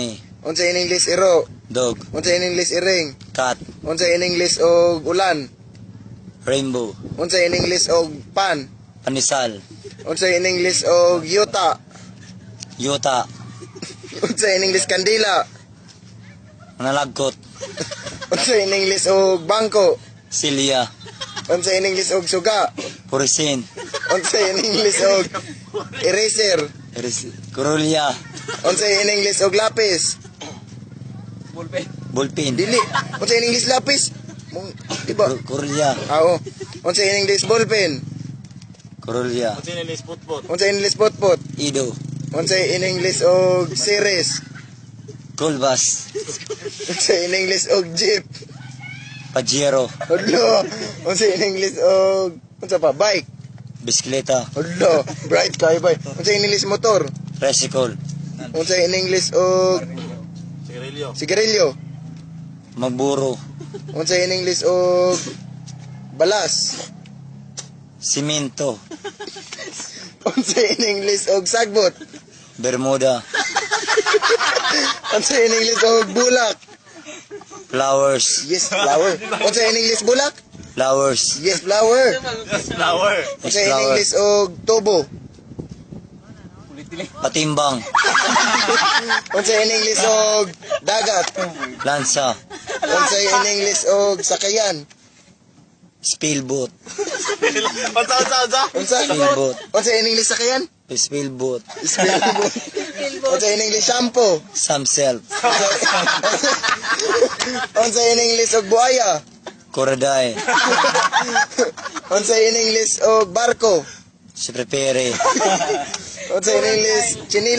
Me. Unsa in English iro? Dog. Unsa in English iring? Cat. Unsa in English og ulan? Rainbow. Unsa in English og pan? Panisal. Unsa in English og yuta? Yuta. Unsa in English kandila? Manalagkot. Unsa in English og bangko? Silya. Unsa in English og suga? Purisin. Unsa in English og eraser? Kurulya. Unsa in English og lapis? Bulpin. Dili. Unsa in English lapis? Diba? Kurulya. Oo. Unsa in English ballpen? Kurulya. Unsa in English potpot? Ido. Unsa in English og series? Kulbas. Unsa in English og jeep? Pajero. Hello. Unsa in English og unsa pa bike? Bisikleta. Hello. Bright kay bay. Unsa in English motor? Tricycle. Unsa in English og sigarilyo? Magburo. Unsa in English og balas? Simento. Unsa in English og sagbot? Bermuda. Unsa in English og bulak? Flowers. Yes, flower. Unsa in English bulak? Flowers. Yes, flower. Unsa in Flower. English og tubo? Patimbang. Unsa in English og dagat? Lansa. Unsa in English og sakayan? Speelboat. Unsa? Speelboat. Unsa in English sakayan? Speelboat. Speelboat. Unsa in English shampoo? Some self. Unsa in English og buaya? Koraday. Unsa in English og barko? Si prepare. Unsa in English chinila?